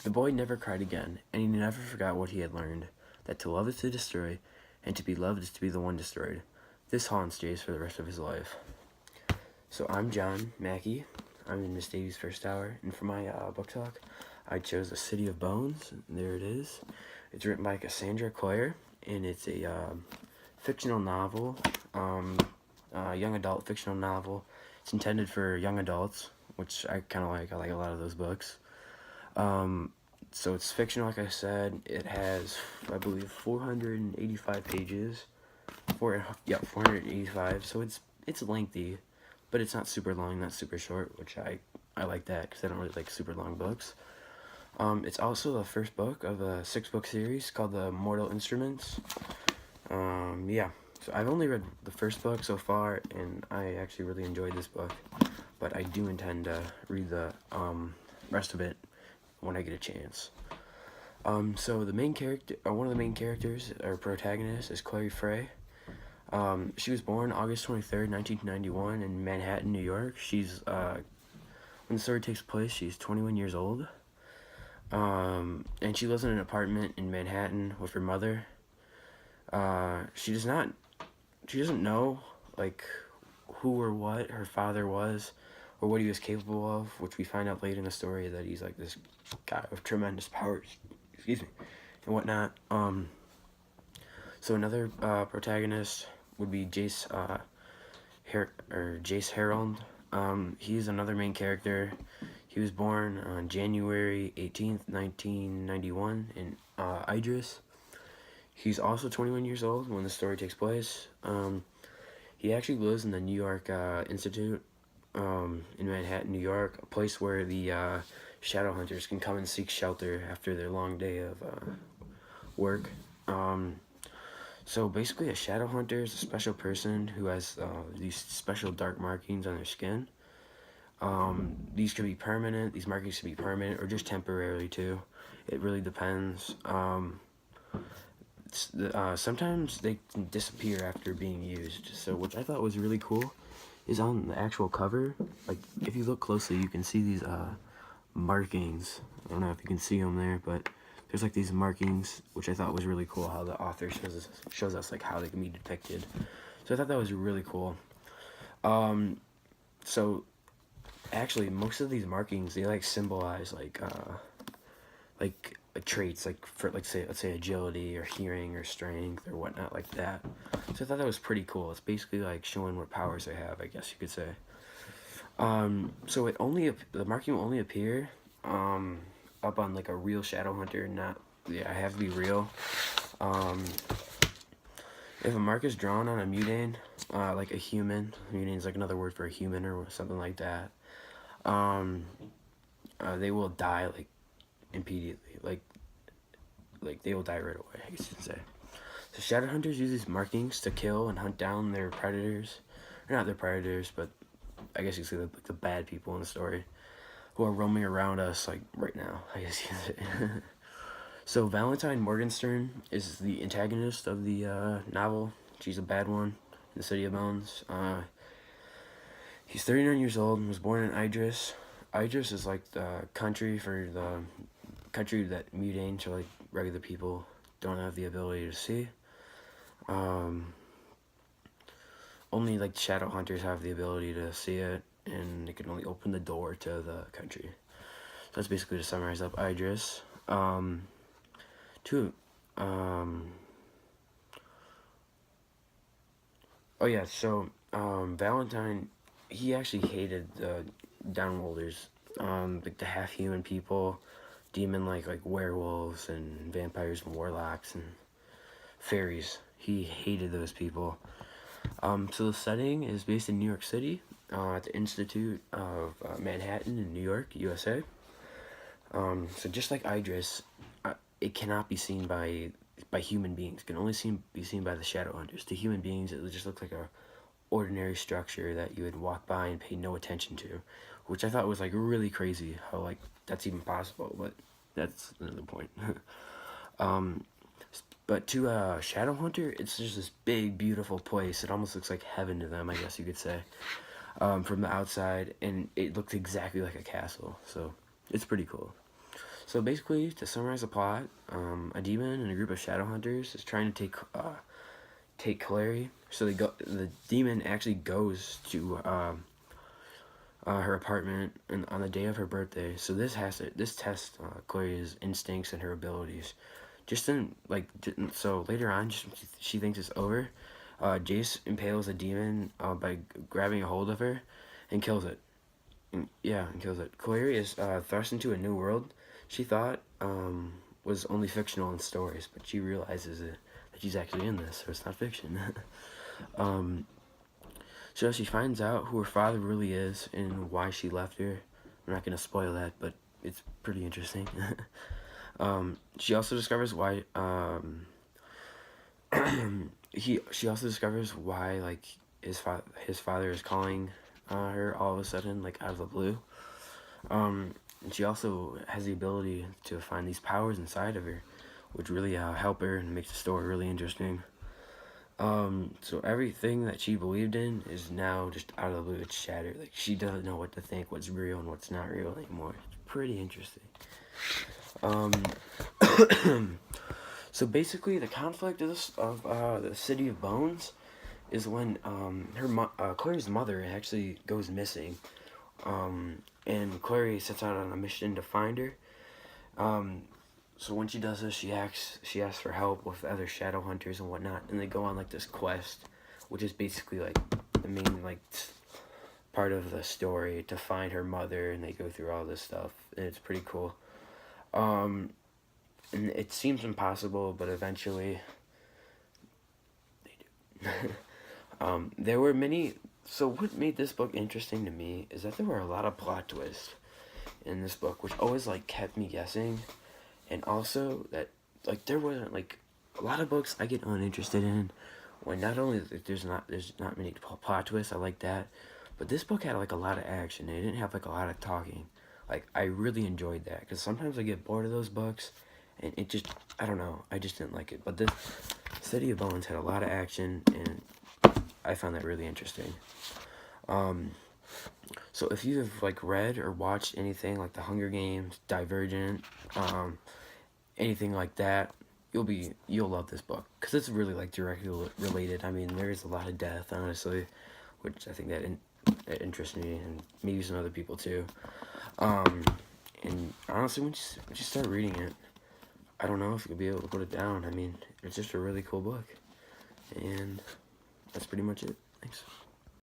The boy never cried again, and he never forgot what he had learned, that to love is to destroy, and to be loved is to be the one destroyed. This haunts Jace for the rest of his life. So I'm John Mackey. I'm in Miss Davies' first hour, and for my book talk, I chose The City of Bones. There it is. It's written by Cassandra Clare, and it's a fictional novel, young adult fictional novel. It's intended for young adults, which I kind of like. I like a lot of those books. So it's fictional, like I said. It has, I believe, 485 pages. 485. So it's lengthy, but it's not super long, not super short, which I like that because I don't really like super long books. It's also the first book of a 6-book series called The Mortal Instruments. Yeah, so I've only read the first book so far, and I actually really enjoyed this book, but I do intend to read the rest of it when I get a chance. So the main character, one of the main characters, or protagonist, is Clary Frey. She was born August 23rd, 1991 in Manhattan, New York. She's, when the story takes place, she's 21 years old. And she lives in an apartment in Manhattan with her mother. She doesn't know, like, who or what her father was, or what he was capable of, which we find out late in the story that he's, like, this guy with tremendous powers, and whatnot. So another, protagonist would be Jace Harold. He's another main character. He was born on January 18th, 1991 in Idris. He's also 21 years old when the story takes place. He actually lives in the New York Institute in Manhattan, New York, a place where the shadow hunters can come and seek shelter after their long day of work. So basically, a shadow hunter is a special person who has these special dark markings on their skin. These could be permanent. These markings could be permanent or just temporarily too. It really depends. Sometimes they can disappear after being used. So which I thought was really cool is on the actual cover. Like if you look closely, you can see these markings. I don't know if you can see them there, but there's like these markings, which I thought was really cool. How the author shows us like how they can be depicted. So I thought that was really cool. So actually, most of these markings, they like symbolize like traits, like for let's say agility or hearing or strength or whatnot like that. So I thought that was pretty cool. It's basically like showing what powers they have, I guess you could say. So the marking will only appear up on like a real shadow hunter, not I have to be real. If a mark is drawn on a mutane, like a human, mutane is like another word for a human or something like that. They will die like immediately, like they will die right away, I guess you could say. So shadow hunters use these markings to kill and hunt down their predators, or not their predators, but I guess you could say like the bad people in the story who are roaming around us like right now, I guess you could say. So Valentine Morgenstern is the antagonist of the novel. She's a bad one in The City of Bones. He's 39 years old and was born in Idris. Idris is like the country that mutanes, or like regular people, don't have the ability to see. Only like shadow hunters have the ability to see it, and they can only open the door to the country. So that's basically to summarize up Idris. Valentine, he actually hated the downworlders, like the half-human people, demon-like werewolves and vampires and warlocks and fairies. He hated those people. So the setting is based in New York City, at the Institute of Manhattan in New York, USA. So just like Idris, it cannot be seen by human beings. It can only be seen by the shadow hunters. To human beings, it just looks like a ordinary structure that you would walk by and pay no attention to, which I thought was like really crazy how like that's even possible, but that's another point. But to a shadow hunter, it's just this big, beautiful place. It almost looks like heaven to them, I guess you could say, from the outside, and it looks exactly like a castle, so it's pretty cool. So basically, to summarize the plot, a demon and a group of shadow hunters is trying to take Clary. So the demon actually goes to her apartment and on the day of her birthday. So this tests Clary's instincts and her abilities. So later on, she thinks it's over. Jace impales a demon by grabbing a hold of her, and kills it. And kills it. Clary is thrust into a new world she thought was only fictional in stories, but she realizes that she's actually in this, so it's not fiction. So she finds out who her father really is and why she left her. I'm not gonna spoil that, but it's pretty interesting. She also discovers why she also discovers why like his father is calling her all of a sudden, like out of the blue. And she also has the ability to find these powers inside of her, which really help her and makes the story really interesting. So everything that she believed in is now just out of the blue. It's shattered. Like, she doesn't know what to think, what's real and what's not real anymore. It's pretty interesting. So basically, the conflict of the City of Bones is when Clary's mother actually goes missing, and Clary sets out on a mission to find her. So when she does this, she asks for help with other shadow hunters and whatnot, and they go on like this quest, which is basically like the main like part of the story to find her mother, and they go through all this stuff, and it's pretty cool. And it seems impossible, but eventually they do. There were many. So what made this book interesting to me is that there were a lot of plot twists in this book, which always like kept me guessing. And also that like there wasn't like a lot of books I get uninterested in when not only there's not many plot twists. I like that, but this book had like a lot of action. It didn't have like a lot of talking. Like, I really enjoyed that, because sometimes I get bored of those books, and it just, I don't know, I just didn't like it. But this City of Bones had a lot of action, and I found that really interesting. So if you have like read or watched anything like The Hunger Games, Divergent, anything like that, you'll love this book, because it's really like directly related. I mean, there is a lot of death, honestly, which I think that interests me, and maybe some other people too. And honestly, once you start reading it, I don't know if you'll be able to put it down. I mean, it's just a really cool book, and that's pretty much it. Thanks.